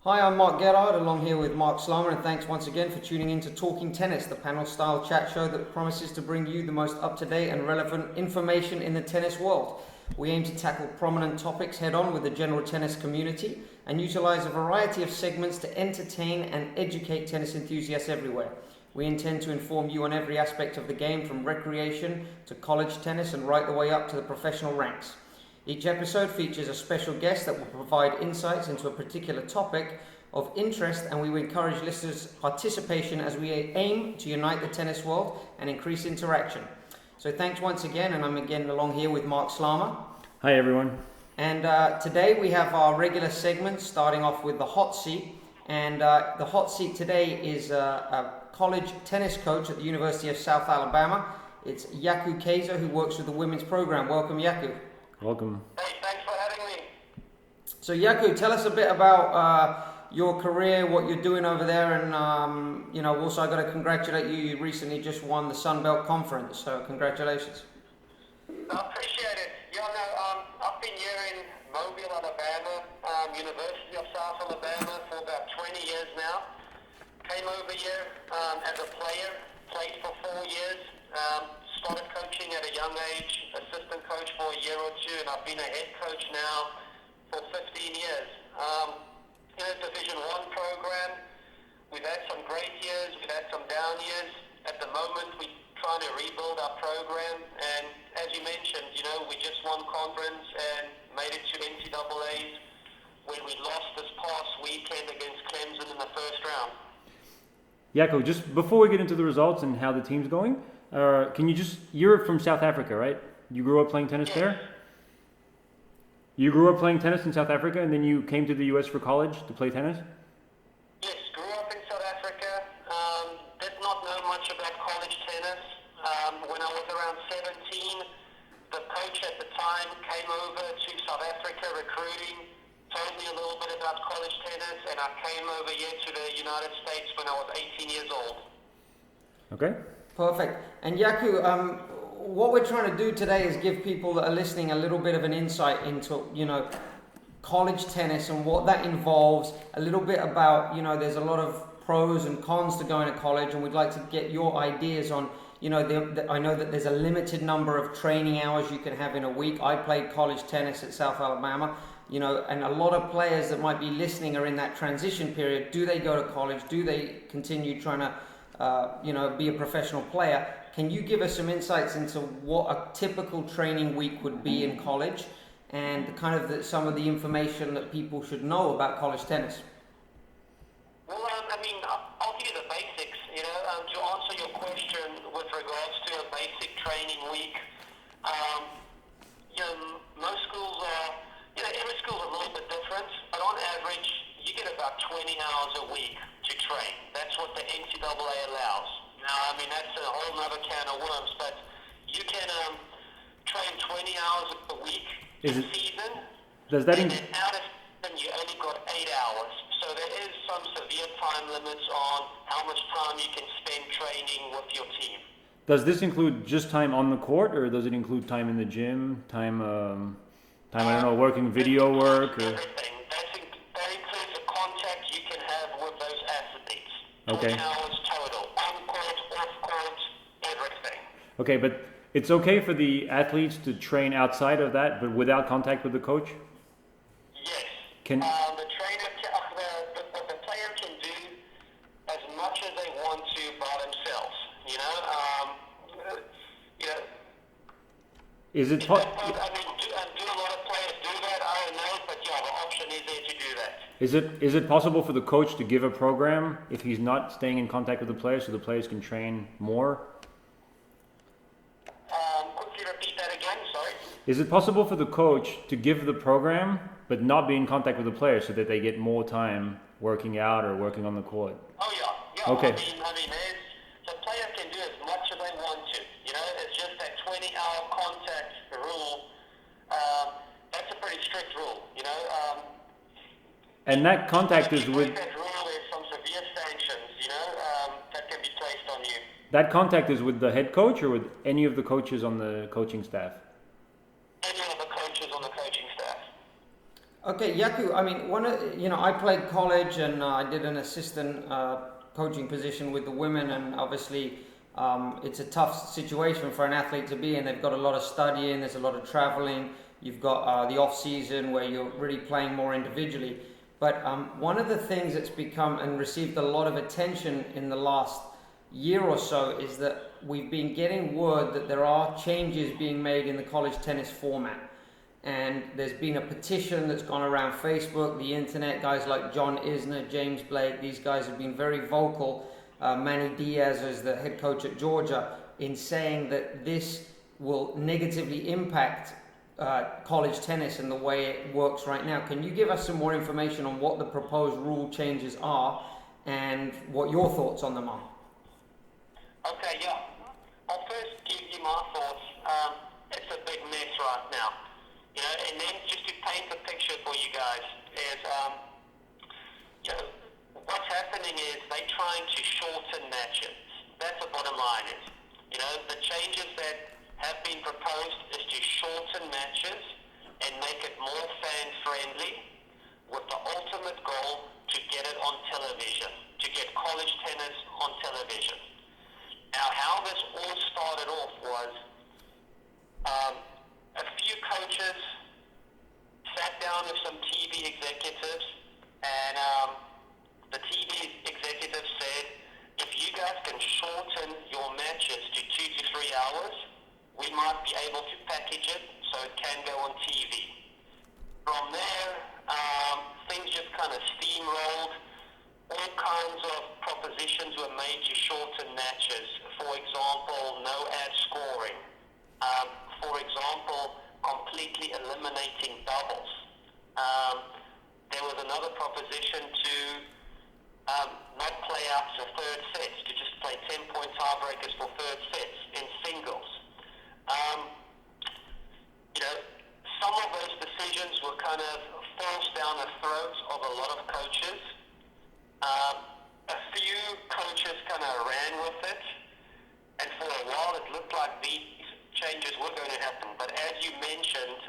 Hi, I'm Marc Gellard, along here with Marc Slama, and thanks once again for tuning in to Talking Tennis, the panel-style chat show that promises to bring you the most up-to-date and relevant information in the tennis world. We aim to tackle prominent topics head-on with the general tennis community and utilize a variety of segments to entertain and educate tennis enthusiasts everywhere. We intend to inform you on every aspect of the game, from recreation to college tennis and right the way up to the professional ranks. Each episode features a special guest that will provide insights into a particular topic of interest, and we will encourage listeners' participation as we aim to unite the tennis world and increase interaction. So thanks once again, and I'm again along here with Marc Slama. Hi everyone. And today we have our regular segment, starting off with the hot seat. And the hot seat today is a college tennis coach at the University of South Alabama. It's Jaco Kaiser, who works with the women's program. Welcome, Jaco. Welcome. Hey, thanks for having me. So Jaco, tell us a bit about your career, what you're doing over there, and also I got to congratulate you. You recently just won the Sun Belt Conference, so congratulations. I appreciate it. I've been here in Mobile, Alabama, University of South Alabama for about 20 years now. Came over here as a player, played for 4 years. Started coaching at a young age, assistant coach for a year or two, and I've been a head coach now for 15 years. In a Division I program, we've had some great years, we've had some down years. At the moment, we're trying to rebuild our program, and as you mentioned, we just won conference and made it to NCAAs when we lost this past weekend against Clemson in the first round. Jaco, just before we get into the results and how the team's going, you're from South Africa, right? You grew up playing tennis there? You grew up playing tennis in South Africa and then you came to the US for college to play tennis? Yes, grew up in South Africa. Did not know much about college tennis. When I was around 17, the coach at the time came over to South Africa recruiting, told me a little bit about college tennis, and I came over here to the United States when I was 18 years old. Okay. Perfect. And Jaco, what we're trying to do today is give people that are listening a little bit of an insight into, college tennis and what that involves, a little bit about, there's a lot of pros and cons to going to college, and we'd like to get your ideas on, I know that there's a limited number of training hours you can have in a week. I played college tennis at South Alabama, and a lot of players that might be listening are in that transition period. Do they go to college? Do they continue trying to be a professional player? Can you give us some insights into what a typical training week would be in college and some of the information that people should know about college tennis? Well, I'll give you the basics. To answer your question with regards to a basic training week, most schools are, every school is a little bit different, but on average, you get about 20 hours a week to train. That's what the NCAA allows. Now, that's a whole other can of worms, but you can train 20 hours a week in season, Does that and then out of season, you only got 8 hours. So there is some severe time limits on how much time you can spend training with your team. Does this include just time on the court, or does it include time in the gym, time working video work? Or? Everything. That includes the contact you can have with those athletes. Okay. 20 hours total. On court, off court, everything. Okay, but it's okay for the athletes to train outside of that, but without contact with the coach? Yes. Can The trainer, what the player can do as much as they want to by themselves. Is it do a lot of players do that? I don't know, but the option is there to do that. Is it possible for the coach to give a program if he's not staying in contact with the players, so the players can train more? Quickly repeat that again, sorry. Is it possible for the coach to give the program but not be in contact with the players so that they get more time working out or working on the court? Oh yeah. Okay. The player can do as much as they want to. It's just that 20-hour contact rule. That's a pretty strict rule. And that contact is with that rule, there's some severe sanctions. That can be placed on you. that contact is with the head coach or with any of the coaches on the coaching staff? Any of the coaches on the coaching staff. Okay, Yaku. I mean, I played college and I did an assistant coaching position with the women, and obviously, it's a tough situation for an athlete to be in. They've got a lot of studying. There's a lot of traveling. You've got the off season where you're really playing more individually. But one of the things that's become and received a lot of attention in the last year or so is that we've been getting word that there are changes being made in the college tennis format. And there's been a petition that's gone around Facebook, the internet. Guys like John Isner, James Blake, these guys have been very vocal. Manny Diaz is the head coach at Georgia in saying that this will negatively impact college tennis and the way it works right now. Can you give us some more information on what the proposed rule changes are and what your thoughts on them are? Okay, yeah. I'll first give you my thoughts. It's a big mess right now. You know, and then just to paint the picture for you guys is, what's happening is they're trying to shorten matches. That's the bottom line is. You know, the changes that have been proposed is to shorten matches and make it more fan-friendly with the ultimate goal to get it on television, to get college tennis on television. Now, how this all started off was a few coaches sat down with some TV executives, and the TV executives said, if you guys can shorten your matches to 2 to 3 hours, we might be able to package it so it can go on TV. From there, things just kind of steamrolled. All kinds of propositions were made to shorten matches. For example, no ad scoring. For example, completely eliminating doubles. There was another proposition to not play out to third sets, to just play 10-point tiebreakers for third sets in singles. Some of those decisions were kind of forced down the throats of a lot of coaches. A few coaches kind of ran with it, and for a while it looked like these changes were going to happen. But as you mentioned,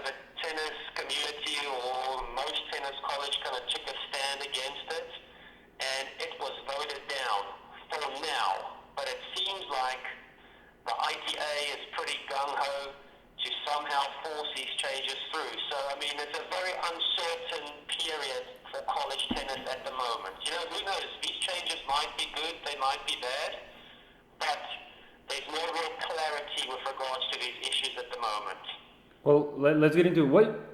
the tennis community or most tennis college kind of took a stand against it, and it was voted down for now. But it seems like the ITA is pretty gung-ho to somehow force these changes through. So, I mean, it's a very uncertain period for college tennis at the moment. Who knows? These changes might be good, they might be bad, but there's no real clarity with regards to these issues at the moment. Well, let's get into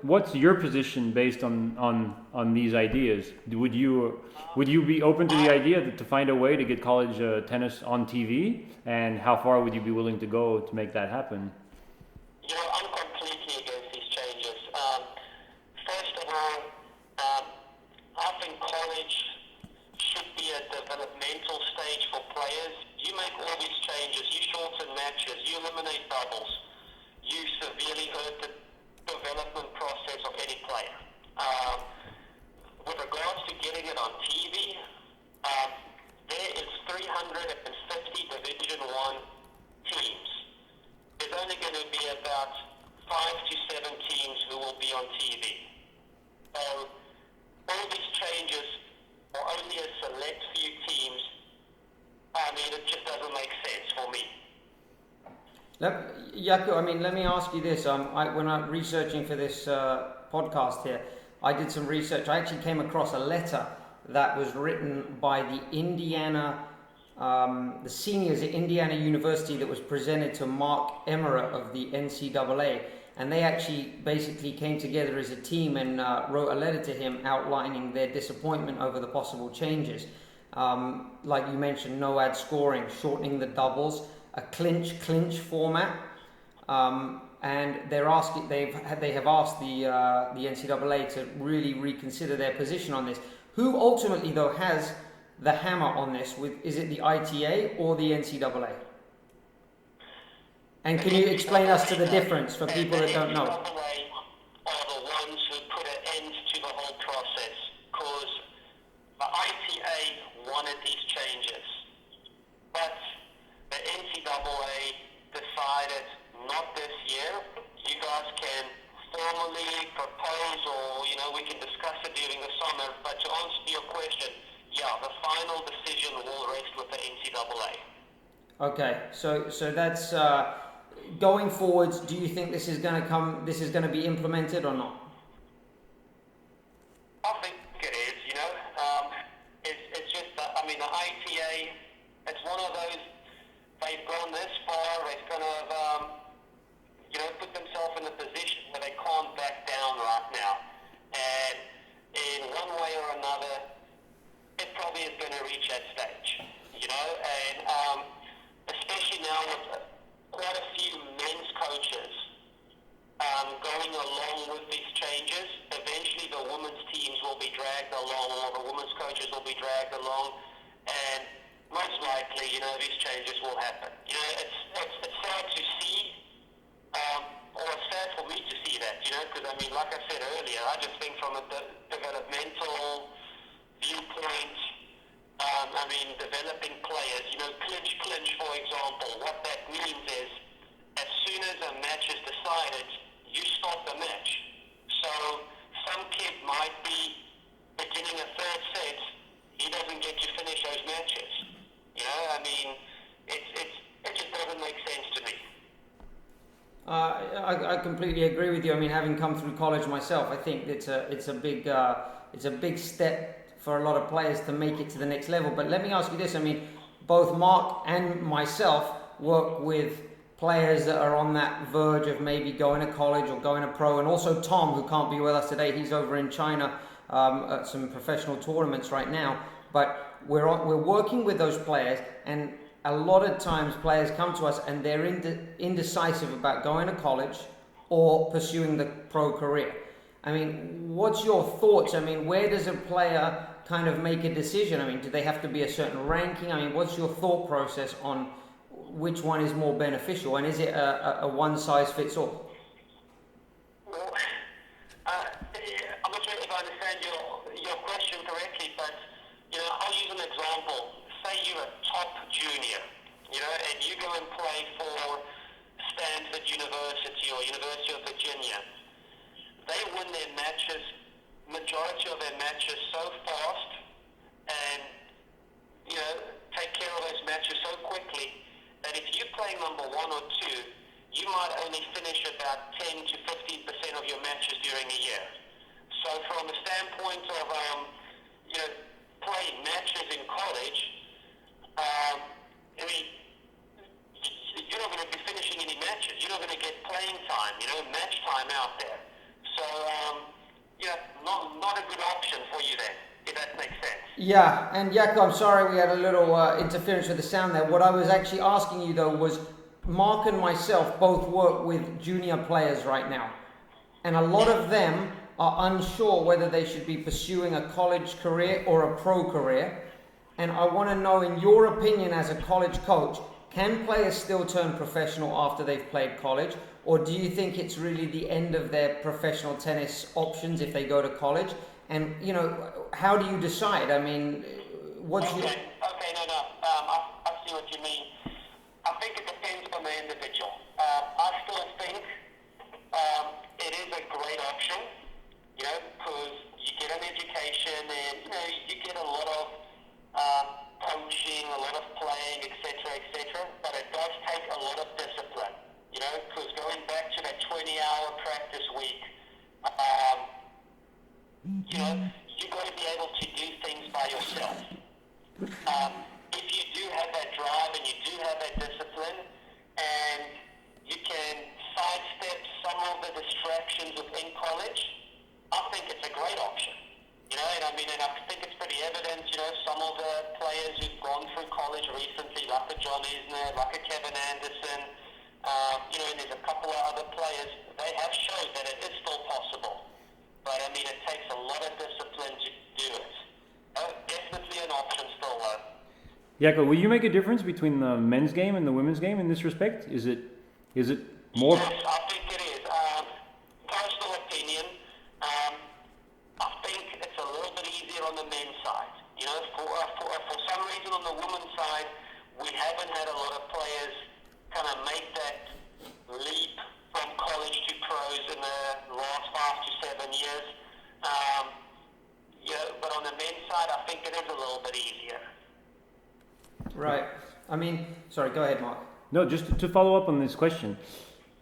what's your position based on these ideas. Would you be open to the idea to find a way to get college tennis on TV, and how far would you be willing to go to make that happen? I'm completely against these changes. First of all, I think college should be a developmental stage for players. You make all these changes, you shorten matches, you eliminate doubles, you severely hurt the development process of any player. With regards to getting it on TV, there is 350 Division I teams. There's only going to be about 5 to 7 teams who will be on TV. So all these changes for only a select few teams, I mean, it just doesn't make sense for me. Yaku, I mean, let me ask you this. When I'm researching for this podcast here, I did some research. I actually came across a letter that was written by the seniors at Indiana University that was presented to Mark Emmeret of the NCAA. And they actually basically came together as a team and wrote a letter to him outlining their disappointment over the possible changes. Like you mentioned, no ad scoring, shortening the doubles, a clinch format, and they have asked the NCAA to really reconsider their position on this. Who ultimately though has the hammer on this? Is it the ITA or the NCAA? And can you explain us to the difference for people that don't know? The NCAA are the ones who put an end to the whole process, because the ITA wanted these changes, but the NCAA decided not this year. You guys can formally propose, or we can discuss it during the summer. But to answer your question, yeah, the final decision will rest with the NCAA. Okay, so that's going forwards. Do you think this is going to come? This is going to be implemented or not? I think it is. It's just that, the ITA. It's one of those. They've gone this far. They've kind of put themselves in a position where they can't back down right now. And in one way or another, it probably is going to reach that stage. And especially now with quite a few men's coaches going along with these changes, eventually the women's teams will be dragged along, or the women's coaches will be dragged along, and most likely, these changes will happen. It's sad to see, or it's sad for me to see that, because like I said earlier, I just think from a developmental viewpoint, developing players, clinch, for example, what that means is, as soon as a match is decided, you start the match. So some kid might be beginning a third set, he doesn't get to finish those matches. It just doesn't make sense to me. I completely agree with you. Having come through college myself, I think it's a big step for a lot of players to make it to the next level. But let me ask you this: both Mark and myself work with players that are on that verge of maybe going to college or going to pro, and also Tom, who can't be with us today. He's over in China at some professional tournaments right now. But we're working with those players, and a lot of times players come to us and they're indecisive about going to college or pursuing the pro career. What's your thoughts? Where does a player kind of make a decision? Do they have to be a certain ranking? What's your thought process on which one is more beneficial, and is it a one-size-fits-all? Well, I'm not sure if I understand your question correctly, but I'll use an example. Say you're a top junior, and you go and play for Stanford University or University of Virginia. They win their matches, majority of their matches so fast, and take care of those matches so quickly that if you're playing number 1 or 2, you might only finish about 10 to 15% of your matches during a year. So from a standpoint of playing matches in college, you're not going to be finishing any matches. You're not going to get playing time, match time out there. So, not a good option for you then, if that makes sense. Yeah, and Jaco, I'm sorry we had a little interference with the sound there. What I was actually asking you though was, Mark and myself both work with junior players right now, and a lot of them are unsure whether they should be pursuing a college career or a pro career. And I want to know, in your opinion as a college coach, can players still turn professional after they've played college? Or do you think it's really the end of their professional tennis options if they go to college? And, how do you decide? What's your... Okay, no. I see what you mean. I think it depends on the individual. I still think it is a great option, because you get an education and, you get a lot of coaching, a lot of playing, etc., but it does take a lot of discipline, because going back to that 20-hour practice week, you've got to be able to do things by yourself. If you do have that drive and you do have that discipline, and you can sidestep some of the distractions within college, I think it's a great option. And I think it's pretty evident, some of the players who've gone through college recently, like a John Isner, like a Kevin Anderson, and there's a couple of other players, they have showed that it is still possible. But, it takes a lot of discipline to do it. Definitely an option still, though. Jaco, will you make a difference between the men's game and the women's game in this respect? Is it more... Yes, I think it is. Personal opinion, I think it's a little bit easier on the men's side. For some reason on the women's side, we haven't had a lot of players kind of make that leap from college to pros in the last 5 to 7 years. But on the men's side, I think it is a little bit easier. Right. I mean, sorry, go ahead, Mark. No, just to follow up on this question,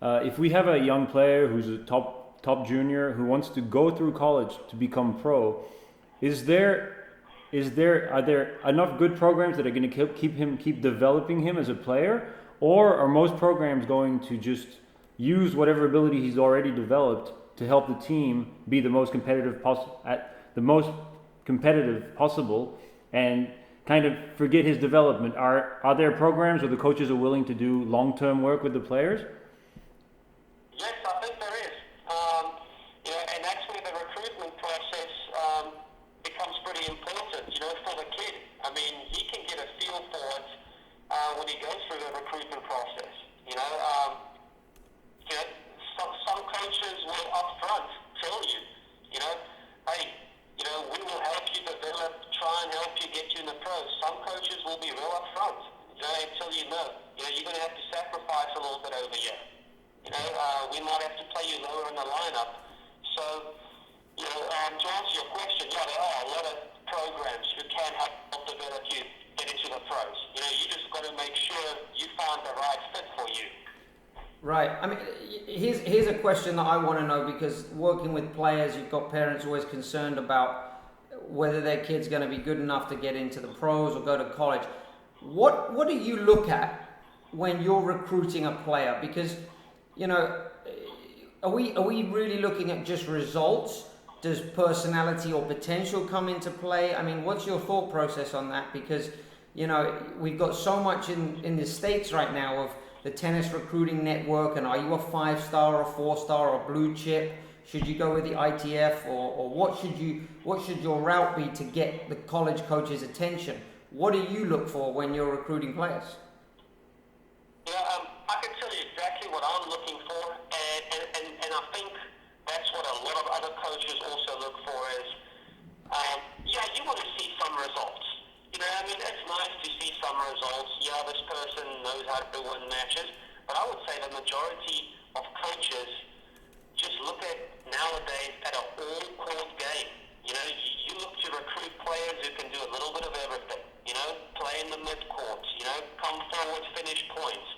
if we have a young player who's a top junior who wants to go through college to become pro, are there enough good programs that are going to keep developing him as a player, or are most programs going to just use whatever ability he's already developed to help the team be the most competitive possible and kind of forget his development? Are there programs where the coaches are willing to do long-term work with the players? Yes, I think there is. And that's where the recruitment process becomes pretty important, for the kid. I mean, he can get a feel for it when he goes through the recruitment process. Some coaches will upfront tell you, hey, we will help you develop, try and help you get you in the pros. Some coaches will be real upfront, and tell you no. You're going to have to sacrifice a little bit over here. We might have to play you lower in the lineup. So, to answer your question, there are a lot of programs who can help develop you get into the pros. You just got to make sure you find the right fit for you. Right. I mean, here's a question that I want to know, because working with players, you've got parents always concerned about whether their kid's going to be good enough to get into the pros or go to college. What do you look at when you're recruiting a player? Because, are we really looking at just results? Does personality or potential come into play? I mean, what's your thought process on that? Because, we've got so much in the States right now of the tennis recruiting network, and are you a 5-star or 4-star or blue chip? Should you go with the ITF, or what should your route be to get the college coach's attention? What do you look for when you're recruiting players? I can tell you exactly what I'm looking for, and I think that's what a lot of other coaches also look for is, you want to see some results. It's nice to see some results. This person knows how to win matches, but I would say the majority of coaches just look at nowadays at an all-court game. You look to recruit players who can do a little bit of everything. Play in the mid-court. Come forward, finish points.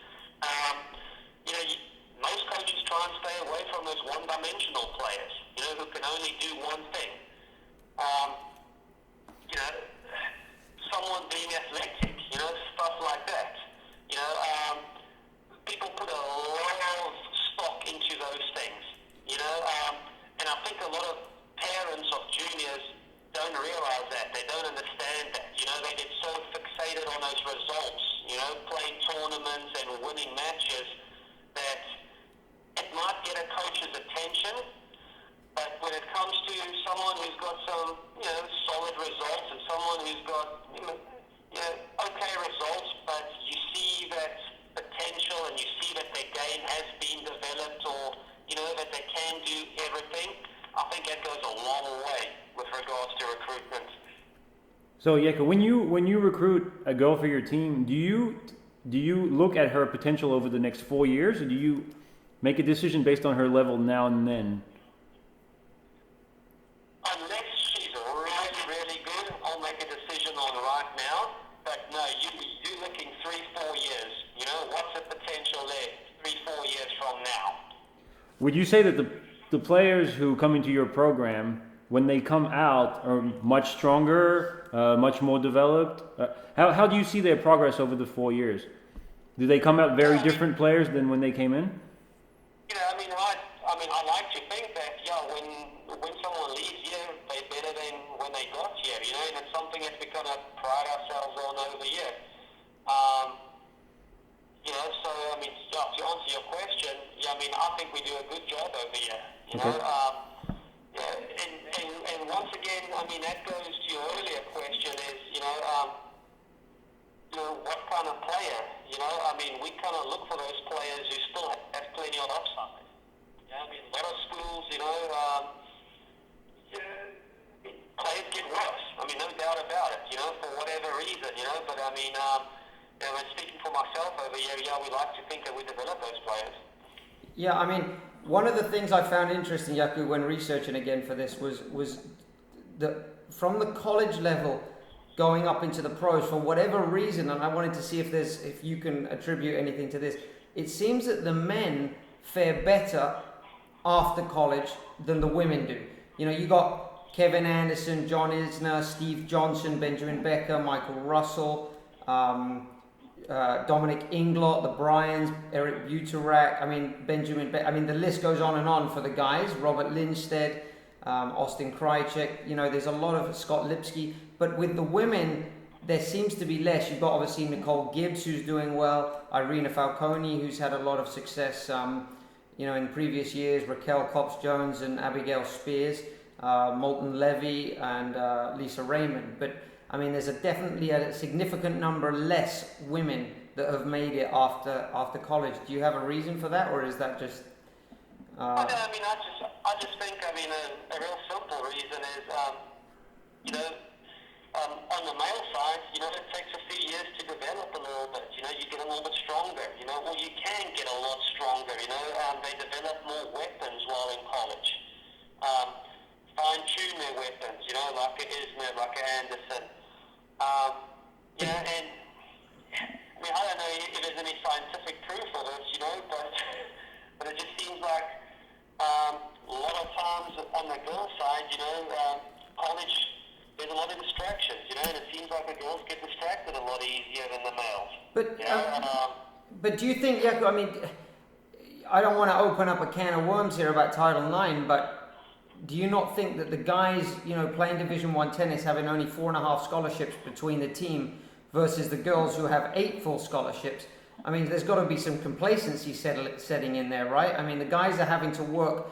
Most coaches try and stay away from those one-dimensional players. Who can only do one thing. Someone being athletic, stuff like that. People put a lot of stock into those things, and I think a lot of parents of juniors don't realize that. They don't understand that. They get so fixated on those results, playing tournaments and winning matches, that it might get a coach's attention, but when it comes to someone who's got some, solid results and someone who's got, okay results, but you see that potential and you see that their game has been developed, or, that they can do everything, I think that goes a long way with regards to recruitment. So, Jeke, when you recruit a girl for your team, do you look at her potential over the next 4 years, or do you make a decision based on her level now and then? Unless she's really, really good, I'll make a decision on right now. But no, you're looking 3-4 years. What's the potential there 3-4 years from now? Would you say that the players who come into your program, when they come out, are much stronger, much more developed? How do you see their progress over the 4 years? Do they come out very different players than when they came in? I like to think that, when someone leaves here, they're better than when they got here, and it's something that we're going to pride ourselves on over here. To answer your question, I think we do a good job over here, Okay. And once again, that goes to your earlier question is, what kind of player, we kind of look for those players who still have plenty of upside. A lot of schools, players get worse. No doubt about it, for whatever reason, but speaking for myself over here, we like to think that we develop those players. Yeah, I mean, one of the things I found interesting, Yaku, when researching again for this was that from the college level going up into the pros for whatever reason, and I wanted to see if you can attribute anything to this. It seems that the men fare better after college than the women do. You know, you got Kevin Anderson, John Isner, Steve Johnson, Benjamin Becker, Michael Russell, Dominic Inglot, the Bryans, Eric Buterak, the list goes on and on for the guys, Robert Lindstedt, Austin Krajicek, there's a lot of Scott Lipsky, but with the women, there seems to be less. You've got obviously Nicole Gibbs, who's doing well, Irina Falcone, who's had a lot of success, in previous years, Raquel Cops-Jones and Abigail Spears, Moulton Levy and Lisa Raymond, but I mean, there's definitely a significant number less women that have made it after college. Do you have a reason for that, or is that just? I just think a real simple reason is on the male side, it takes a few years to develop a little bit. You get a little bit stronger. Or you can get a lot stronger. They develop more weapons while in college. Fine-tune their weapons. Like a Isner, like a Anderson. And I don't know if there's any scientific proof of this, but it just seems like a lot of times on the girls' side, college, there's a lot of distractions, and it seems like the girls get distracted a lot easier than the males. But do you think, Jaco, I mean, I don't want to open up a can of worms here about Title IX, but do you not think that the guys, playing Division I tennis, having only 4.5 scholarships between the team versus the girls who have 8 full scholarships, I mean, there's got to be some complacency setting in there, right? I mean, the guys are having to work,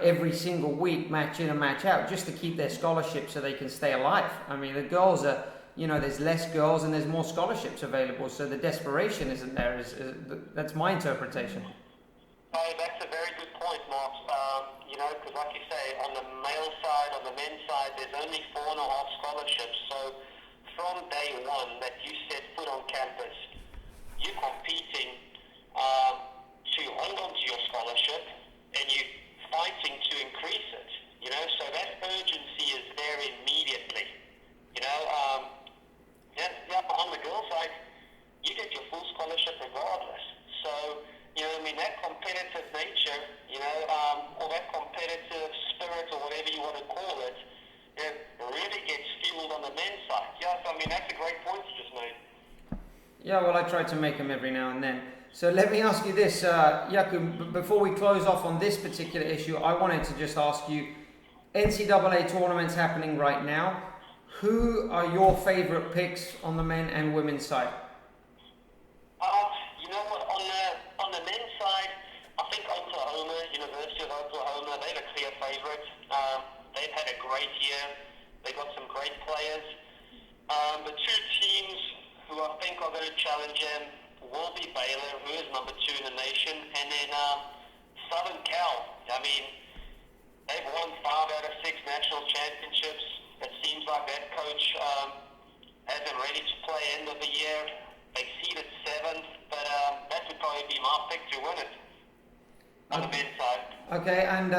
every single week, match in and match out, just to keep their scholarships so they can stay alive. I mean, the girls are, there's less girls and there's more scholarships available, so the desperation isn't there. That's my interpretation. That's a very good point, Mark. Because like you say, on the male side, on the men's side, there's only 4.5 scholarships. So from day one that you set foot on campus, you're competing to hold on to your scholarship, and you're fighting to increase it. So that urgency is there immediately. On the girls' side, you get your full scholarship regardless. So that competitive nature, or that competitive spirit, or whatever you want to call it, really gets fueled on the men's side. That's a great point you just made. Yeah, well, I try to make them every now and then. So let me ask you this, Jaco, before we close off on this particular issue, I wanted to just ask you, NCAA tournaments happening right now, who are your favorite picks on the men and women's side? On the men's side, I think Oklahoma, University of Oklahoma, they're a clear favorite. They've had a great year. They've got some great players. The two teams who I think are going to challenge them will be Baylor, who is number 2 in the nation, and then Southern Cal. They've won 5 out of 6 national championships. It seems like that coach has them ready to play end of the year. They seeded 7th, but that would probably be my pick to win it on the men's side. Okay, and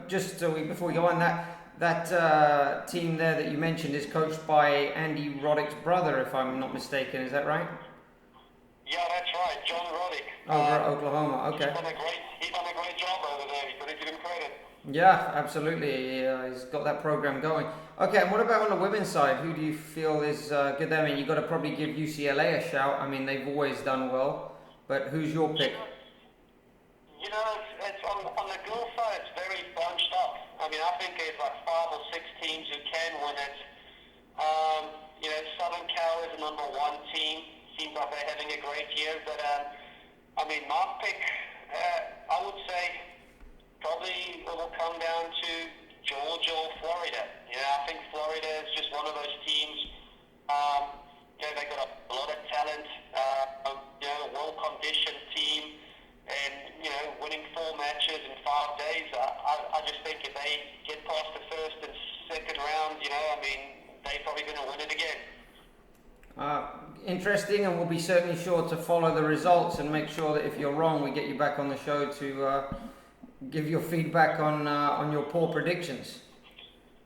just so before we go on, that team there that you mentioned is coached by Andy Roddick's brother, if I'm not mistaken. Is that right? Yeah, that's right, John Roddick. Oklahoma. Okay. He's done a great job over there. You've got to give him credit. Yeah, absolutely. He's got that program going. Okay, and what about on the women's side? Who do you feel is good there? I mean, you've got to probably give UCLA a shout. I mean, they've always done well. But who's your pick? It's on the girls' side, it's very bunched up. I think there's like 5 or 6 teams who can win it. Southern Cal is the number 1 team. Seems like they're having a great year. But, my pick, I would say, probably it will come down to Georgia or Florida. I think Florida is just one of those teams. They've got a lot of talent, a well-conditioned team, and winning 4 matches in 5 days. I just think if they get past the first and second round, they're probably going to win it again. Interesting, and we'll be certainly sure to follow the results and make sure that if you're wrong, we get you back on the show to give your feedback on your poor predictions.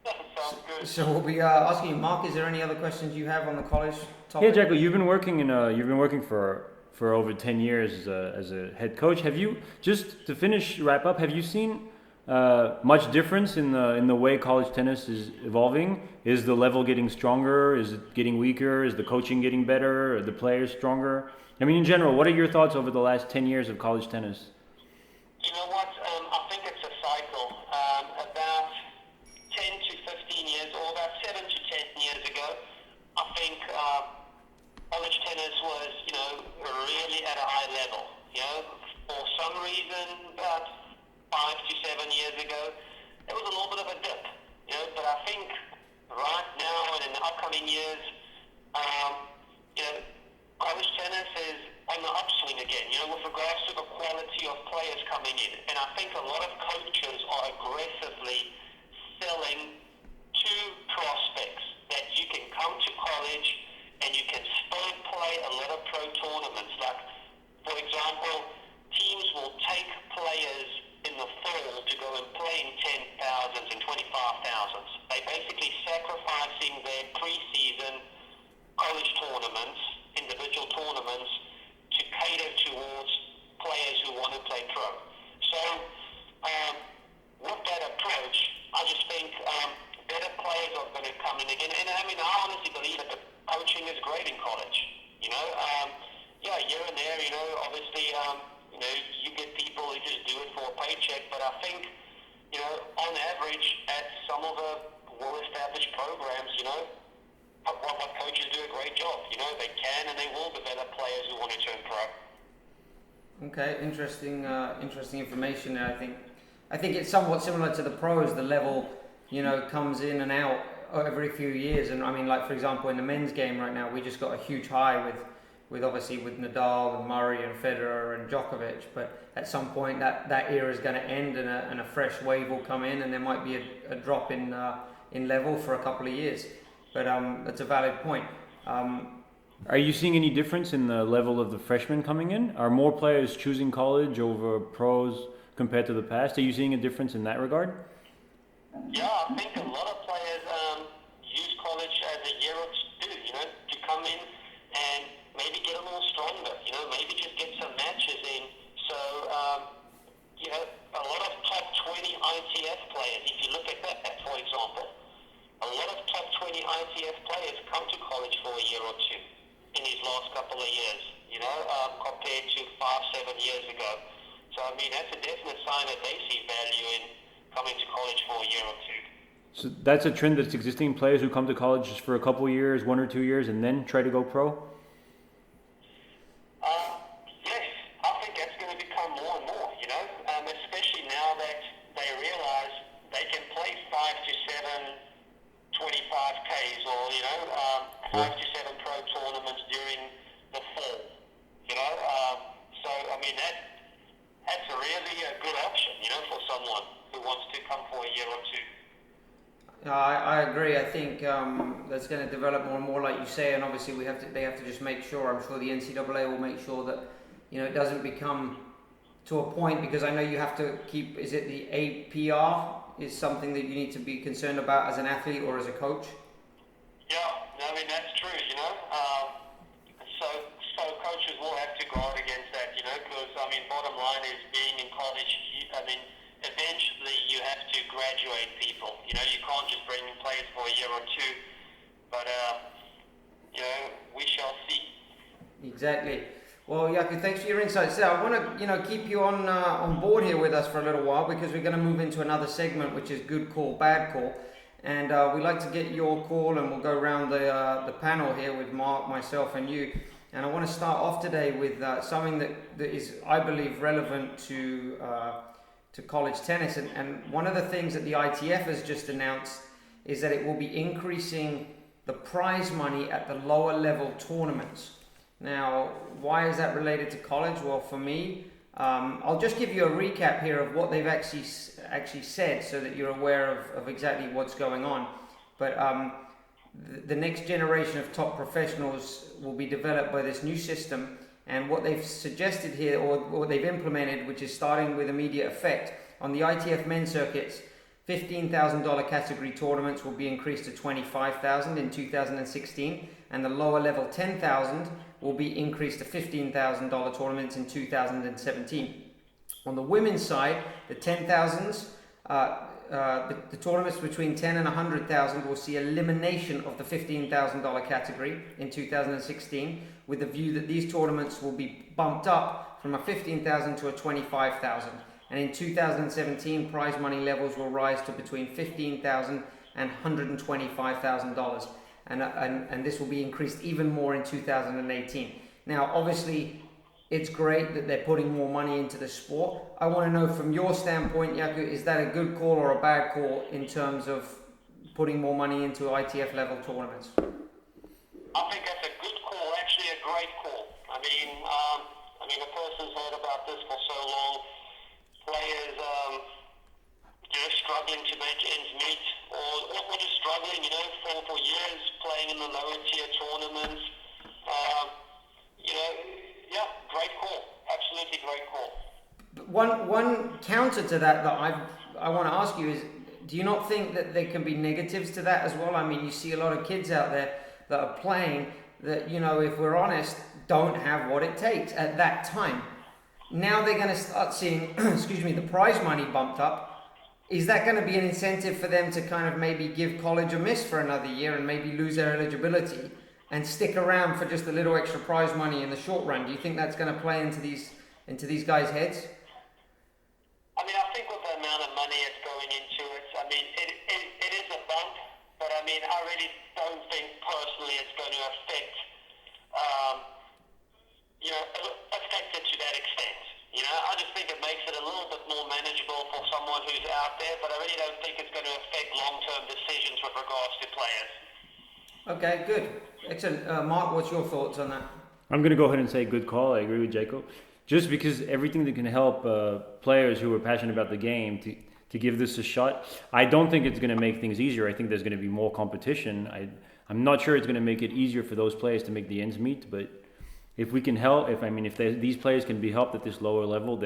Sounds good. So we'll be asking you, Mark. Is there any other questions you have on the college topic? Yeah, Jacko, you've been working for over 10 years as a head coach. Have you, just to wrap up, have you seen much difference in the way college tennis is evolving? Is the level getting stronger? Is it getting weaker? Is the coaching getting better? Are the players stronger? I mean, in general, what are your thoughts over the last 10 years of college tennis? You know what? I think it's a cycle. About 10 to 15 years, or about 7 to 10 years ago, I think college tennis was, really at a high level. For some reason, about 5 to 7 years ago, there was a little bit of a dip. But I think right now and in the upcoming years, college tennis is on the upswing again, with regards to the quality of players coming in. And I think a lot of coaches are aggressively selling to prospects that you can come to college and you can still play a lot of pro tournaments. Like, for example, teams will take players in the fall to go and play in 10,000s and 25,000s. They're basically sacrificing their preseason college tournaments, individual tournaments, to cater towards players who want to play pro. So with that approach, I just think better players are going to come in again. And I mean, I honestly believe that the coaching is great in college. Here and there, obviously, you get people who just do it for a paycheck. But I think, on average, at some of the well-established programs, what coaches do a great job. They can and they will develop players who want to turn pro. Okay, interesting information there. I think it's somewhat similar to the pros. The level, comes in and out every few years. And I mean, like for example, in the men's game right now, we just got a huge high with obviously with Nadal and Murray and Federer and Djokovic. But at some point, that era is going to end and a fresh wave will come in, and there might be a drop in level for a couple of years. But that's a valid point. Are you seeing any difference in the level of the freshmen coming in? Are more players choosing college over pros compared to the past? Are you seeing a difference in that regard? Yeah, I think a lot of players use college as a year or two, to come in and maybe get a little stronger, maybe just get some matches in. So, a lot of top 20 ITF players, if you look at that, for example, a lot of top 20 ITF players come to college for a year or two in these last couple of years, compared to 5-7 years ago. So, I mean, that's a definite sign that they see value in coming to college for a year or two. So that's a trend that's existing, players who come to college just for a couple of years, 1 or 2 years, and then try to go pro? Yes, I think that's going to become more and more, especially now that they realize they can play 5 to 7 25Ks or, 5 to 7 pro tournaments during the fall, So, I mean, that's really a good option, for someone who wants to come for a year or two. I agree. I think that's going to develop more and more, like you say, and obviously they have to just make sure. I'm sure the NCAA will make sure that it doesn't become to a point, because I know you have to keep. Is it the APR is something that you need to be concerned about as an athlete or as a coach? Yeah, I mean that's true. So coaches will have to guard against that. Because I mean, bottom line is being in college. Eventually you have to graduate people. You can't just bring in players for a year or two. But we shall see. Exactly. Well, Jaco, thanks for your insights there. I want to, keep you on board here with us for a little while, because we're going to move into another segment, which is good call, bad call, and we like to get your call, and we'll go around the panel here with Mark, myself, and you. And I want to start off today with something that is, I believe, relevant to college tennis. And one of the things that the ITF has just announced is that it will be increasing the prize money at the lower level tournaments. Now, why is that related to college? Well, for me, I'll just give you a recap here of what they've actually said, so that you're aware of exactly what's going on. But the next generation of top professionals will be developed by this new system. And what they've suggested here, or what they've implemented, which is starting with immediate effect, on the ITF men's circuits, $15,000 category tournaments will be increased to $25,000 in 2016, and the lower level $10,000 will be increased to $15,000 tournaments in 2017. On the women's side, the 10,000s, the tournaments between 10 and 100,000 will see elimination of the $15,000 category in 2016, with the view that these tournaments will be bumped up from a 15,000 to a 25,000. And in 2017, prize money levels will rise to between $15,000 and $125,000. And this will be increased even more in 2018. Now, obviously, it's great that they're putting more money into the sport. I want to know from your standpoint, Jaco, is that a good call or a bad call in terms of putting more money into ITF level tournaments? I think that's a good call, actually a great call. I mean, a person's heard about this for so long. Players, struggling to make ends meet, or just struggling, for years playing in the lower tier tournaments. Great call. Absolutely great call. One counter to that I want to ask you is, do you not think that there can be negatives to that as well? I mean, you see a lot of kids out there that are playing that, if we're honest, don't have what it takes at that time. Now they're going to start seeing, the prize money bumped up. Is that going to be an incentive for them to kind of maybe give college a miss for another year and maybe lose their eligibility and stick around for just a little extra prize money in the short run? Do you think that's going to play into these guys' heads? I mean, I think with the amount of money that's going into it, I mean, it is a bump, but I mean, I really don't think personally it's going to affect it to that extent. I just think it makes it a little bit more manageable for someone who's out there, but I really don't think it's going to affect long-term decisions with regards to players. Okay, good. Excellent. Mark, what's your thoughts on that? I'm going to go ahead and say good call. I agree with Jacob. Just because everything that can help players who are passionate about the game to give this a shot, I don't think it's going to make things easier. I think there's going to be more competition. I'm not sure it's going to make it easier for those players to make the ends meet, but if we can help, if these players can be helped at this lower level,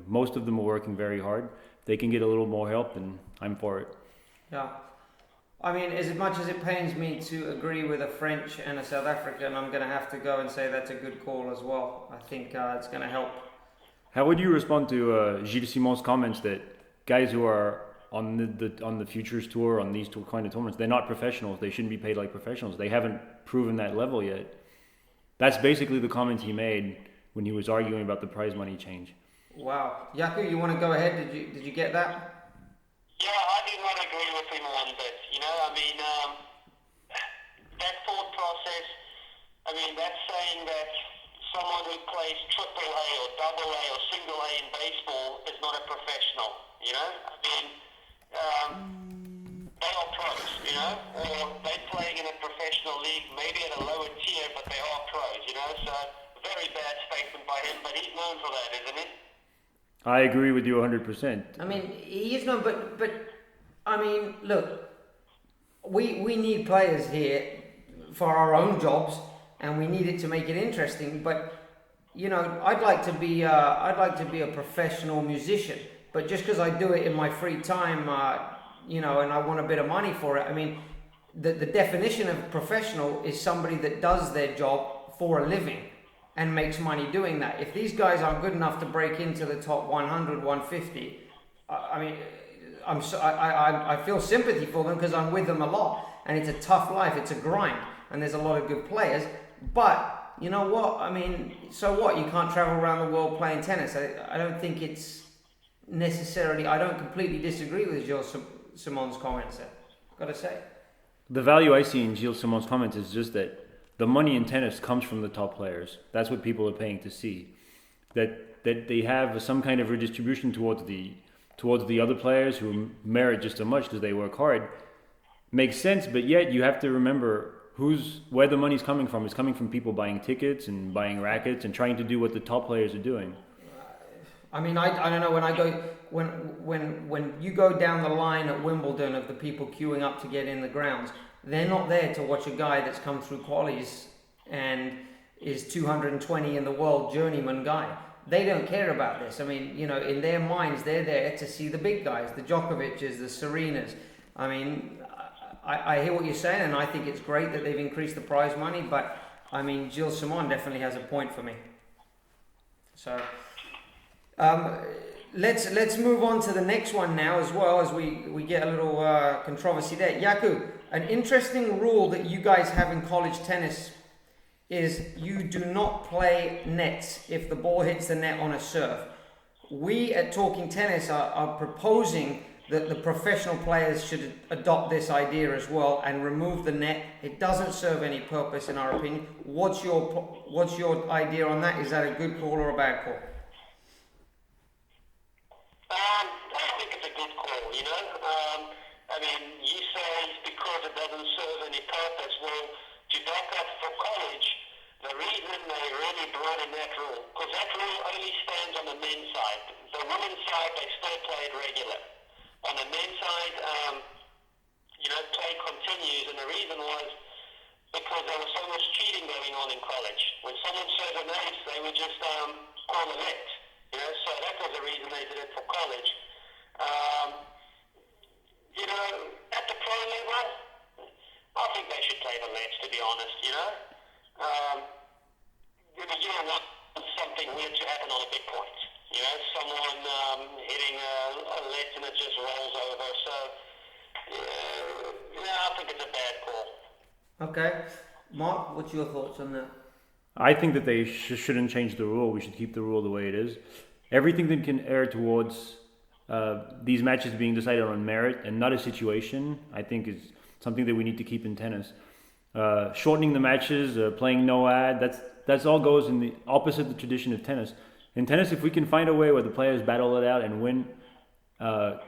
most of them are working very hard. If they can get a little more help, then I'm for it. Yeah. I mean, as much as it pains me to agree with a French and a South African, I'm going to have to go and say that's a good call as well. I think it's going to help. How would you respond to Gilles Simon's comments that guys who are on the Futures Tour, on these kind of tournaments, they're not professionals. They shouldn't be paid like professionals. They haven't proven that level yet. That's basically the comment he made when he was arguing about the prize money change. Wow. Jaco, you want to go ahead? Did you get that? Yeah, I do not agree with him one bit. That thought process, that's saying that someone who plays triple A or double A or single A in baseball is not a professional, they are pros, or they're playing in a professional league, maybe at a lower tier, but they are pros, so very bad statement by him, but he's known for that, isn't he? I agree with you 100%. I mean, he is known, but look, we need players here for our own jobs, and we need it to make it interesting. But I'd like to be a professional musician. But just because I do it in my free time, and I want a bit of money for it. I mean, the definition of professional is somebody that does their job for a living and makes money doing that. If these guys aren't good enough to break into the top 100, 150, I feel sympathy for them because I'm with them a lot, and it's a tough life, it's a grind, and there's a lot of good players. But you know what? I mean, so what? You can't travel around the world playing tennis. I don't think it's necessarily. I don't completely disagree with Gilles Simon's comments there. Got to say. The value I see in Gilles Simon's comments is just that the money in tennis comes from the top players. That's what people are paying to see. That they have some kind of redistribution towards the other players who merit just as much because they work hard. Makes sense, but yet you have to remember where the money's coming from. It's coming from people buying tickets and buying rackets and trying to do what the top players are doing. I mean, I don't know, when you go down the line at Wimbledon of the people queuing up to get in the grounds, They're not there to watch a guy that's come through qualies and is 220 in the world journeyman guy. They don't care about this. I mean, you know, in their minds, they're there to see the big guys, the Djokovic's, the Serenas. I mean, I hear what you're saying, and I think it's great that they've increased the prize money, but I mean, Gilles Simon definitely has a point for me. So, let's move on to the next one now as well, as we get a little controversy there. Jaakko, an interesting rule that you guys have in college tennis is you do not play nets if the ball hits the net on a serve. We at Talking Tennis are proposing that the professional players should adopt this idea as well and remove the net. It doesn't serve any purpose in our opinion. What's your idea on that? Is that a good call or a bad call? I think it's a good call, you know. I mean, you say it's because it doesn't serve any purpose. Well, to back up for college, the reason they really brought in that rule, because that rule only stands on the men's side. The women's side, they still play it regular. On the men's side, play continues, and the reason was because there was so much cheating going on in college. When someone served an ace, they would just call a let. You know, so that was the reason they did it for college. At the pro level, I think they should play the lets, to be honest, you know. You don't want something weird to happen on a big point. You know, someone hitting a let and it just rolls over. So, I think it's a bad call. Okay. Mark, what's your thoughts on that? I think that they shouldn't change the rule. We should keep the rule the way it is. Everything that can err towards these matches being decided on merit and not a situation, I think is something that we need to keep in tennis. Shortening the matches, playing no ad, that's all goes in the opposite of the tradition of tennis. In tennis, if we can find a way where the players battle it out and win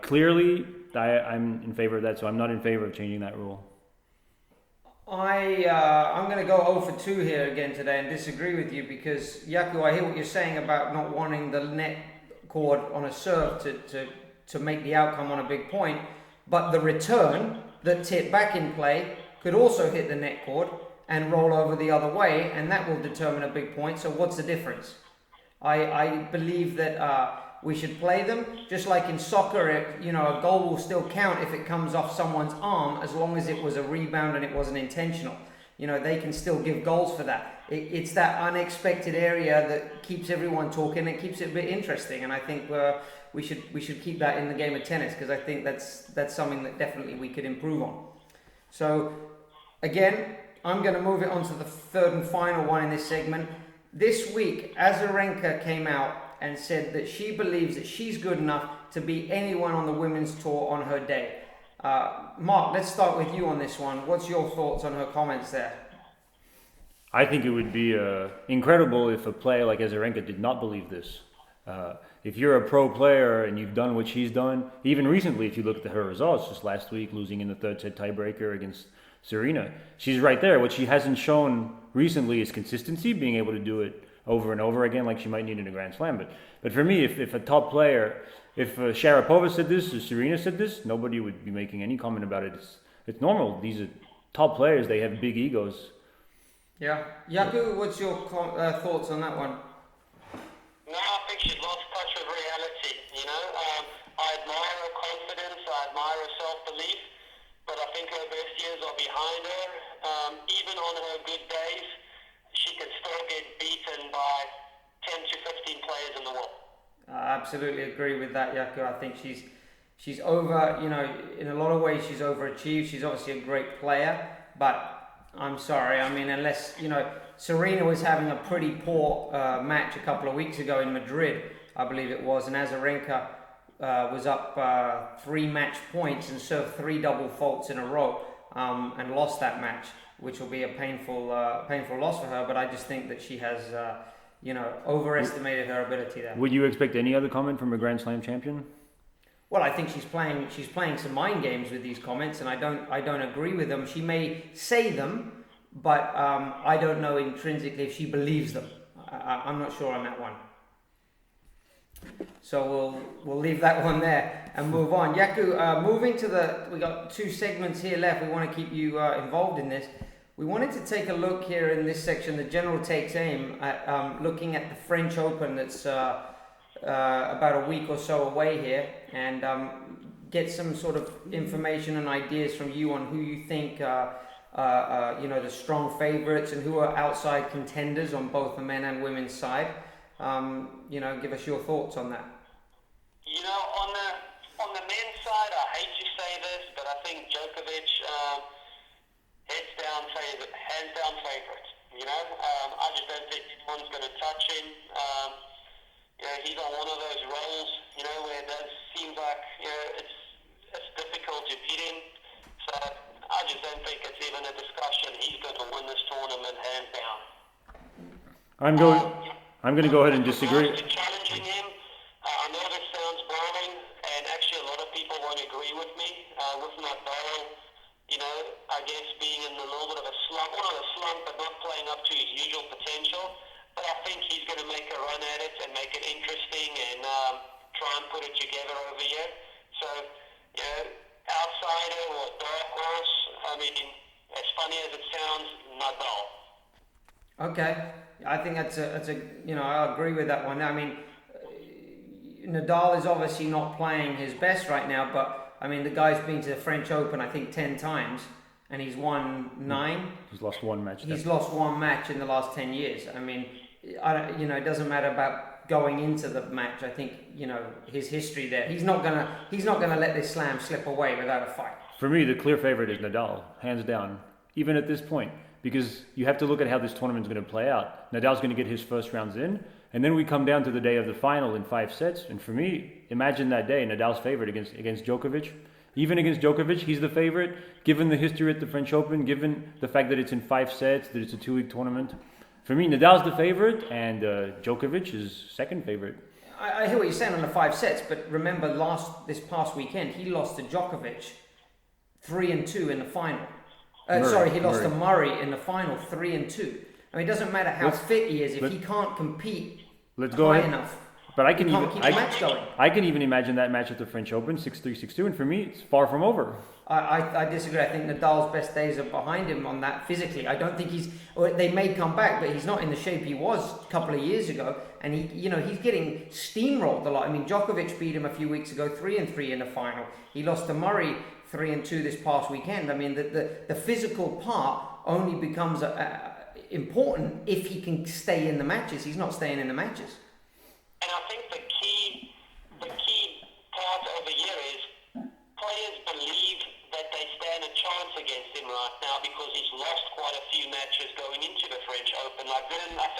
clearly, I'm in favor of that. So I'm not in favor of changing that rule. I'm going to go 0 for 2 here again today and disagree with you because, Jaakko, I hear what you're saying about not wanting the net cord on a serve to make the outcome on a big point, but the return that tip back in play could also hit the net cord and roll over the other way, and that will determine a big point. So what's the difference? I believe that we should play them just like in soccer. A goal will still count if it comes off someone's arm as long as it was a rebound and it wasn't intentional. They can still give goals for that. It's that unexpected area that keeps everyone talking and keeps it a bit interesting. And I think we should keep that in the game of tennis because I think that's something that definitely we could improve on. So again, I'm going to move it on to the third and final one in this segment. This week, Azarenka came out and said that she believes that she's good enough to beat anyone on the women's tour on her day. Mark, let's start with you on this one. What's your thoughts on her comments there? I think it would be incredible if a player like Azarenka did not believe this. If you're a pro player and you've done what she's done, even recently, if you look at her results, just last week, losing in the third set tiebreaker against Serena, she's right there. What she hasn't shown recently is consistency, being able to do it over and over again like she might need in a Grand Slam. But for me, if a top player, if Sharapova said this, or Serena said this, nobody would be making any comment about it. It's normal. These are top players. They have big egos. Yeah. Jaakko, what's your thoughts on that one? No, I think she's lost touch with reality, I admire her confidence, I admire her self-belief, but I think her best years are behind her. Even on her good days, she can still get beaten by 10 to 15 players in the world. I absolutely agree with that, Jaakko. I think she's over, in a lot of ways she's overachieved. She's obviously a great player, but I'm sorry, unless, Serena was having a pretty poor match a couple of weeks ago in Madrid, I believe it was, and Azarenka was up 3 match points and served 3 double faults in a row and lost that match, which will be a painful loss for her. But I just think that she has, overestimated her ability there. Would you expect any other comment from a Grand Slam champion? Well, I think she's playing some mind games with these comments, and I don't agree with them. She may say them, but I don't know intrinsically if she believes them. I'm not sure on that one. So we'll leave that one there and move on. Yaku, moving to we got 2 segments here left. We want to keep you involved in this. We wanted to take a look here in this section. The general takes aim at looking at the French Open that's about a week or so away here, and get some sort of information and ideas from you on who you think the strong favourites and who are outside contenders on both the men and women's side. Give us your thoughts on that. On the men's side, I hate to say this, but I think Djokovic, hands down favorite. I just don't think anyone's going to touch him. He's on one of those rolls, where it does seems like it's difficult to beat him. So I just don't think it's even a discussion. He's going to win this tournament hands down. I'm going to go ahead and disagree. Challenging him. I know this sounds boring, and actually a lot of people won't agree with me. With Nadal, I guess being in a little bit of a slump, not a slump, but not playing up to his usual potential. But I think he's going to make a run at it and make it interesting and try and put it together over here. So, outsider or dark horse, as funny as it sounds, Nadal. Okay, I think that's a I agree with that one. I mean, Nadal is obviously not playing his best right now, but the guy's been to the French Open I think 10 times, and he's won 9. He's lost one match. He's lost one match in the last 10 years. It doesn't matter about going into the match. I think his history there. He's not gonna let this slam slip away without a fight. For me, the clear favorite is Nadal, hands down, even at this point. Because you have to look at how this tournament's going to play out. Nadal's going to get his first rounds in, and then we come down to the day of the final in 5 sets. And for me, imagine that day, Nadal's favorite against Djokovic. Even against Djokovic, he's the favorite, given the history at the French Open, given the fact that it's in 5 sets, that it's a 2-week tournament. For me, Nadal's the favorite, and Djokovic is second favorite. I hear what you're saying on the 5 sets, but remember this past weekend, he lost to Djokovic 3-2 in the final. He lost to Murray in the final 3-2. It doesn't matter how fit he is if he can't compete high enough. But I can even imagine that match at the French Open, 6-3, 6-2, and for me, it's far from over. I disagree. I think Nadal's best days are behind him on that physically. I don't think they may come back, but he's not in the shape he was a couple of years ago. And he's getting steamrolled a lot. Djokovic beat him a few weeks ago, 3-3 in the final. He lost to Murray 3-2 this past weekend. The physical part only becomes important if he can stay in the matches. He's not staying in the matches. And I think the key part over here is players believe that they stand a chance against him right now because he's lost quite a few matches going into the French Open. I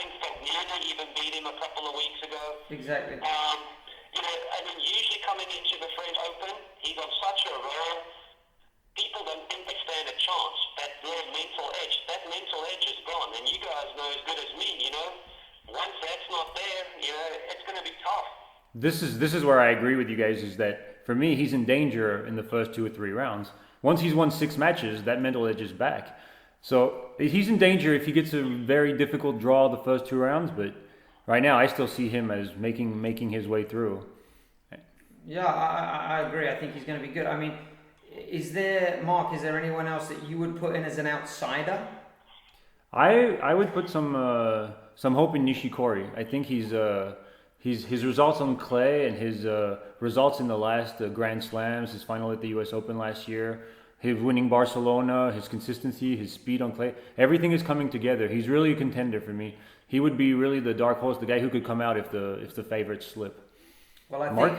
think Fognini even beat him a couple of weeks ago. Exactly. Usually coming into the French Open, he's on such a roll. People don't think they stand a chance. That little mental edge is gone. And you guys know as good as me, once that's not there, it's going to be tough. This is where I agree with you guys, is that for me, he's in danger in the first 2 or 3 rounds. Once he's won 6 matches, that mental edge is back. So he's in danger if he gets a very difficult draw the first 2 rounds, but right now I still see him as making his way through. Yeah, I agree. I think he's going to be good. Is there anyone else that you would put in as an outsider? I would put some hope in Nishikori. I think his results on clay and his results in the last Grand Slams, his final at the US Open last year, his winning Barcelona, his consistency, his speed on clay, everything is coming together. He's really a contender for me. He would be really the dark horse, the guy who could come out if the favorites slip. Well, Mark?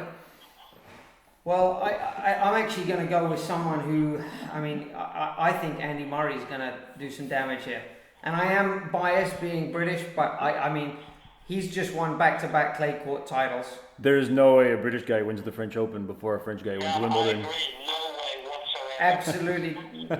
I'm actually going to go with someone who, I think Andy Murray is going to do some damage here. And I am biased being British, but he's just won back-to-back clay court titles. There is no way a British guy wins the French Open before a French guy wins Wimbledon. I agree. No way whatsoever. Absolutely.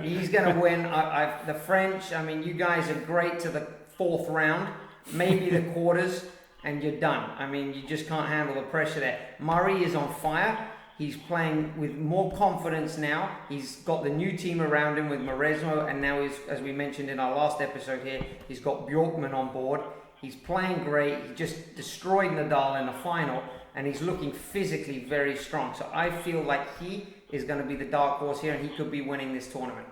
He's going to win. The French, you guys are great to the 4th round, maybe the quarters, and you're done. You just can't handle the pressure there. Murray is on fire. He's playing with more confidence now. He's got the new team around him with Maresmo, and now as we mentioned in our last episode here, he's got Bjorkman on board. He's playing great. He just destroyed Nadal in the final. and he's looking physically very strong. So I feel like he is going to be the dark horse here, and he could be winning this tournament.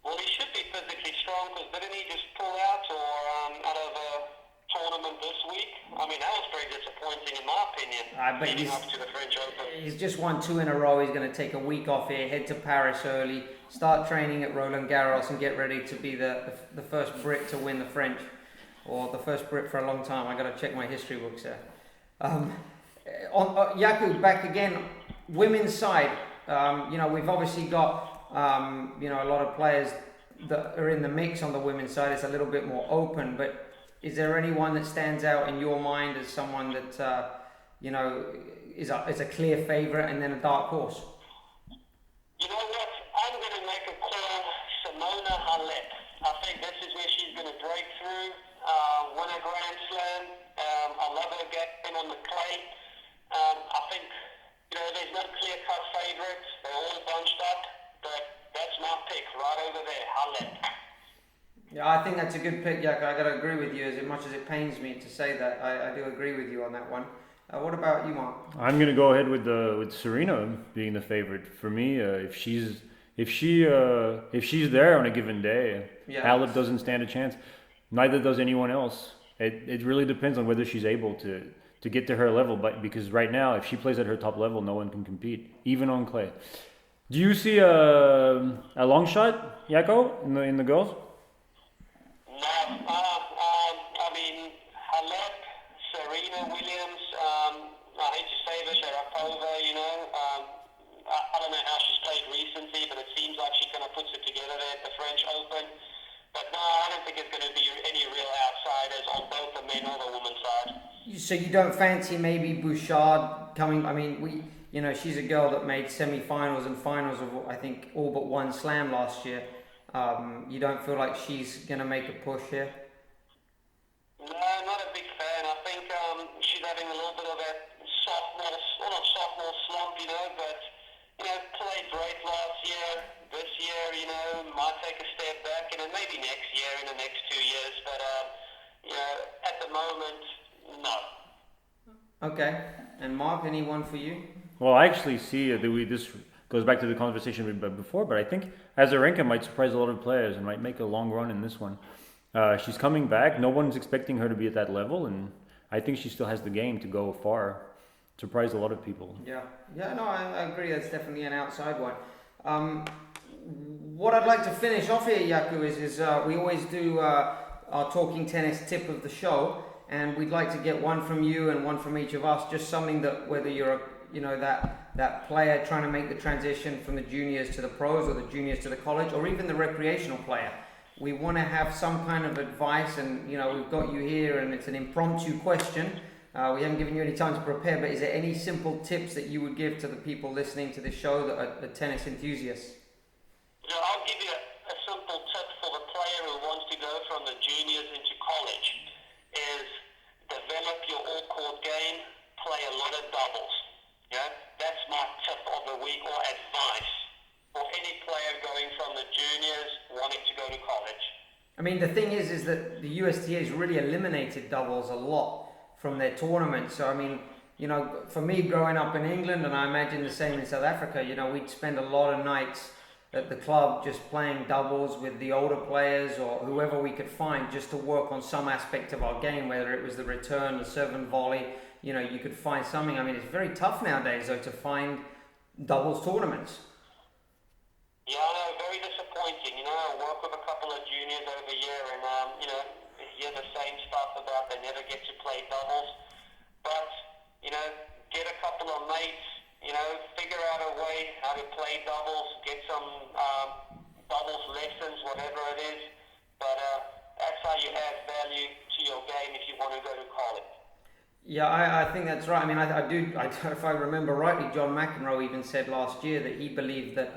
Well, he should be physically strong because didn't he just pull out out of a tournament this week? I mean, that was very disappointing in my opinion. Leading up to the French Open. He's just won 2 in a row. He's going to take a week off here, head to Paris early, start training at Roland Garros, and get ready to be the first Brit to win the French, or the first Brit for a long time. I got to check my history books there. Jakub, back again, women's side. We've obviously got a lot of players that are in the mix on the women's side. It's a little bit more open, but is there anyone that stands out in your mind as someone that is a clear favourite and then a dark horse? You know what? I'm going to make a call, Simona Halep. I think this is where she's going to break through, win a Grand Slam. I love her game on the clay. I think there's no clear-cut favourites. They're all bunched up, but that's my pick right over there, Halep. Yeah, I think that's a good pick, Jack. I got to agree with you. As much as it pains me to say that, I do agree with you on that one. What about you, Mark? I'm gonna go ahead with Serena being the favorite for me. If she's there on a given day, Halep doesn't stand a chance. Neither does anyone else. It really depends on whether she's able to get to her level. But because right now, if she plays at her top level, no one can compete, even on clay. Do you see a long shot, Jaco, in the girls? No, I mean Halep, Serena Williams. I hate to say this, Sharapova. I don't know how she's played recently, but it seems like she kind of puts it together there at the French Open. But no, I don't think it's going to be any real outsiders on both the men or the women's side. So you don't fancy maybe Bouchard coming? I mean, she's a girl that made semi-finals and finals of I think all but one slam last year. You don't feel like she's going to make a push here? No, not a big fan. I think she's having a little bit of a sophomore slump, but played great last year. This year, might take a step back, and then maybe next year, in the next 2 years. But at the moment, no. Okay. And Mark, anyone for you? Well, I actually see this goes back to the conversation we had before, but I think Azarenka might surprise a lot of players and might make a long run in this one. She's coming back. No one's expecting her to be at that level, and I think she still has the game to go far. Surprise a lot of people. Yeah, no, I agree. That's definitely an outside one. What I'd like to finish off here, Jaco, is we always do our Talking Tennis tip of the show, and we'd like to get one from you and one from each of us. Just something that whether you're that player trying to make the transition from the juniors to the pros, or the juniors to the college, or even the recreational player. We want to have some kind of advice, and we've got you here, and it's an impromptu question. We haven't given you any time to prepare, but is there any simple tips that you would give to the people listening to this show that are the tennis enthusiasts? I'll give you a simple tip for the player who wants to go from the juniors into college is develop your all-court game, play a lot of doubles. That's my tip of the week, or advice for any player going from the juniors wanting to go to college. I mean, the thing is that the USTA has really eliminated doubles a lot from their tournaments. So I mean, for me growing up in England, and I imagine the same in South Africa, we'd spend a lot of nights at the club just playing doubles with the older players or whoever we could find, just to work on some aspect of our game, whether it was the return, the serve and volley. You could find something. I mean, it's very tough nowadays though to find doubles tournaments. Yeah, I know, very disappointing. I work with a couple of juniors over here, and hear the same stuff about they never get to play doubles. But get a couple of mates, figure out a way how to play doubles, get some doubles lessons, whatever it is. But that's how you add value to your game if you want to go to college. Yeah, I think that's right. I mean, I do. If I remember rightly, John McEnroe even said last year that he believed that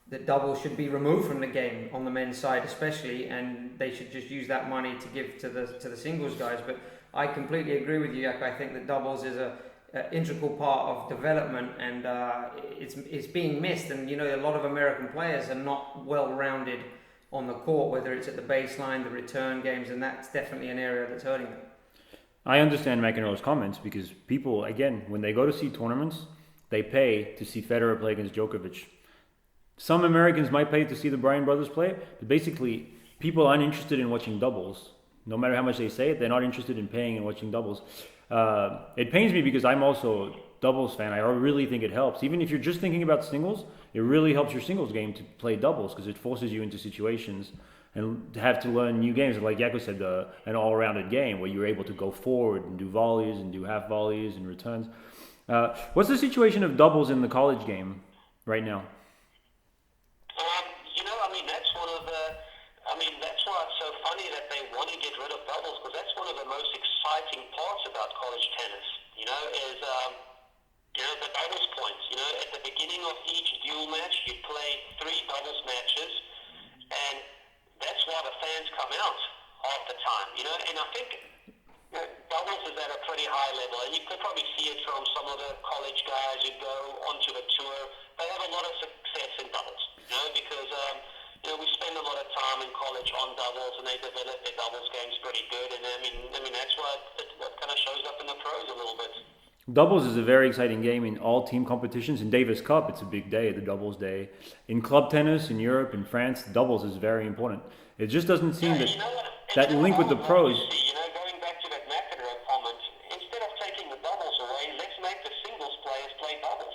that doubles should be removed from the game on the men's side, especially, and they should just use that money to give to the singles guys. But I completely agree with you, Jack. I think that doubles is a integral part of development, and it's being missed. And a lot of American players are not well rounded on the court, whether it's at the baseline, the return games, and that's definitely an area that's hurting them. I understand McEnroe's comments because people, again, when they go to see tournaments, they pay to see Federer play against Djokovic. Some Americans might pay to see the Bryan brothers play, but basically, people aren't interested in watching doubles. No matter how much they say it, they're not interested in paying and watching doubles. It pains me because I'm also a doubles fan. I really think it helps. Even if you're just thinking about singles, it really helps your singles game to play doubles because it forces you into situations and to have to learn new games. Like Jaco said, an all-rounded game where you're able to go forward and do volleys and do half volleys and returns. What's the situation of doubles in the college game right now? That's why it's so funny that they want to get rid of doubles, because that's one of the most exciting parts about college tennis, the doubles points. At the beginning of each dual match, you play 3 doubles matches, and that's why the fans come out half the time, and I think doubles is at a pretty high level, and you could probably see it from some of the college guys who go onto the tour. They have a lot of success in doubles, because we spend a lot of time in college on doubles, and they develop their doubles games pretty good. And that's why it kind of shows up in the pros a little bit. Doubles is a very exciting game in all team competitions. In Davis Cup, it's a big day, the doubles day. In club tennis in Europe, in France, doubles is very important. It just doesn't seem that link with the pros. Going back to that McEnroe comment, instead of taking the doubles away, let's make the singles players play doubles.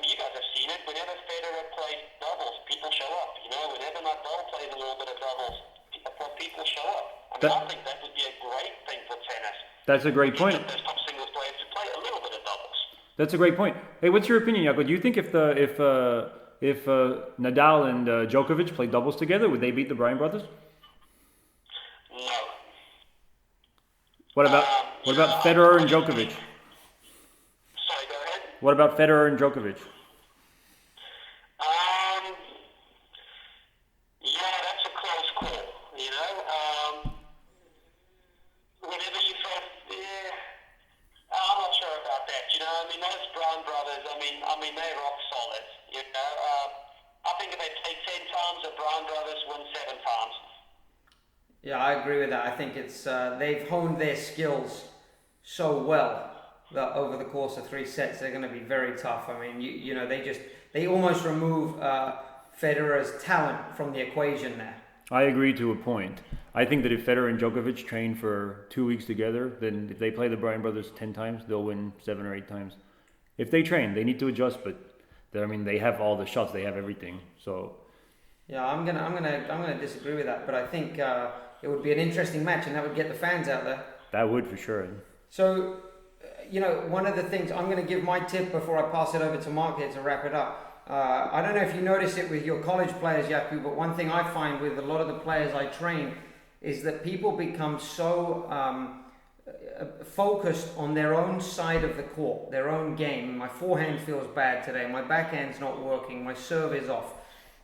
You guys have seen it. Whenever Federer plays doubles, people show up. Whenever Nadal plays a little bit of doubles, people show up. I think that would be a great thing for tennis. That's a great point. Those top singles players to play a little bit of doubles. That's a great point. Hey, what's your opinion, Jaco? Do you think if Nadal and Djokovic played doubles together, would they beat the Bryan brothers? No. What about Federer and Djokovic? Sorry, go ahead. What about Federer and Djokovic? That's a close call. Whenever you felt, I'm not sure about that. Those Brown brothers, they're rock solid. I think if they play 10 times, the Brown brothers win 7 times. Yeah, I agree with that. I think it's they've honed their skills so well that over the course of 3 sets they're going to be very tough. They almost remove Federer's talent from the equation there. I agree to a point. I think that if Federer and Djokovic train for 2 weeks together, then if they play the Bryan brothers 10 times, they'll win 7 or 8 times. If they train, they need to adjust, but they have all the shots, they have everything. So yeah, I'm gonna disagree with that, but I think it would be an interesting match, and that would get the fans out there. That would for sure. So, one of the things I'm going to give my tip before I pass it over to Mark here to wrap it up. I don't know if you notice it with your college players, Jaco, but one thing I find with a lot of the players I train is that people become so focused on their own side of the court, their own game. My forehand feels bad today, my backhand's not working, my serve is off.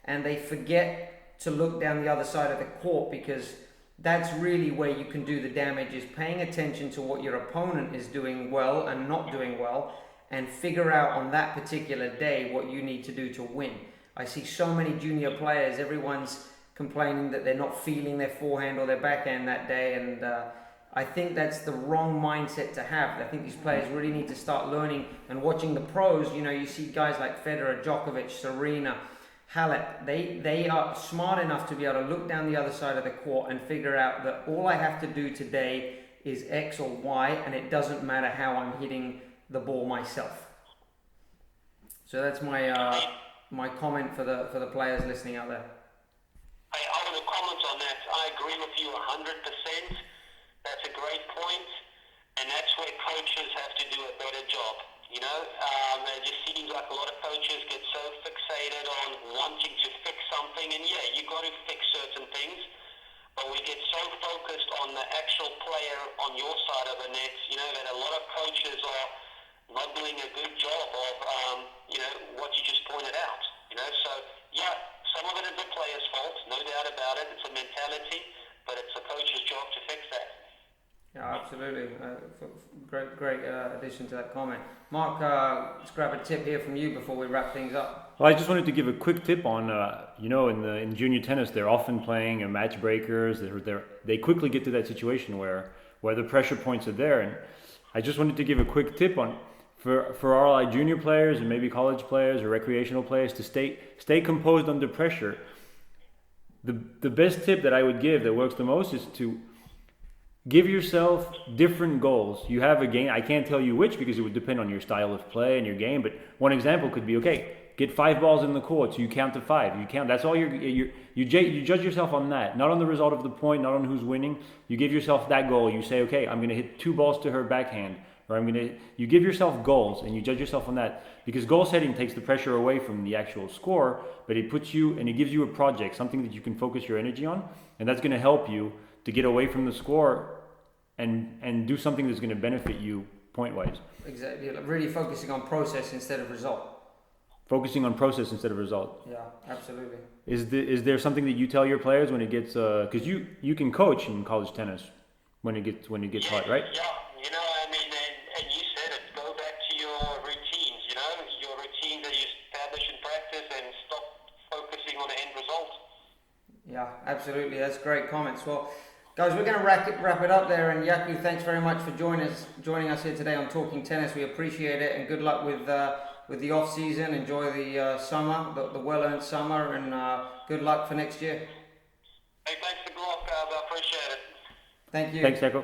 And they forget to look down the other side of the court, because that's really where you can do the damage, is paying attention to what your opponent is doing well and not doing well, and figure out on that particular day what you need to do to win. I see so many junior players, everyone's complaining that they're not feeling their forehand or their backhand that day, and I think that's the wrong mindset to have. I think these players really need to start learning and watching the pros. You see guys like Federer, Djokovic, Serena, Halep, they are smart enough to be able to look down the other side of the court and figure out that all I have to do today is X or Y, and it doesnn't matter how I'm hitting the ball myself. So that's my my comment for the players listening out there. I want to comment on that. I agree with you 100%. That's a great point, and that's where coaches have to do a better job. It just seems like a lot of coaches get so fixated on wanting to fix something, and you got to fix certain things, but we get so focused on the actual player on your side of the net, that a lot of coaches are not doing a good job of, what you just pointed out. So some of it is the player's fault, no doubt about it. It's a mentality, but it's the coach's job to fix that. Yeah, absolutely. Great addition to that comment. Mark, let's grab a tip here from you before we wrap things up. Well, I just wanted to give a quick tip on, in junior tennis, they're often playing match breakers. They quickly get to that situation where the pressure points are there, and I just wanted to give a quick tip on for our like junior players and maybe college players or recreational players to stay composed under pressure. The best tip that I would give that works the most is to give yourself different goals. You have a game. I can't tell you which because it would depend on your style of play and your game. But one example could be, okay, get 5 balls in the court. So you count to 5. You count. That's all you judge yourself on that, not on the result of the point, not on who's winning. You give yourself that goal. You say, okay, I'm going to hit 2 balls to her backhand, or you give yourself goals and you judge yourself on that, because goal setting takes the pressure away from the actual score, but it puts you and it gives you a project, something that you can focus your energy on, and that's going to help you to get away from the score and do something that's going to benefit you point-wise. Exactly, like really focusing on process instead of result. Focusing on process instead of result. Yeah, absolutely. Is there something that you tell your players when it gets because you can coach in college tennis when it gets hot, right? Yeah, and you said it. Go back to your routines. Your routines that you establish in practice, and stop focusing on the end result. Yeah, absolutely. That's great comments. Well, guys, we're going to wrap it up there. And Jaakko, thanks very much for joining us here today on Talking Tennis. We appreciate it, and good luck with the off season. Enjoy the summer, the well-earned summer, and good luck for next year. Hey, thanks for the luck, guys. I appreciate it. Thank you. Thanks, Jaakko.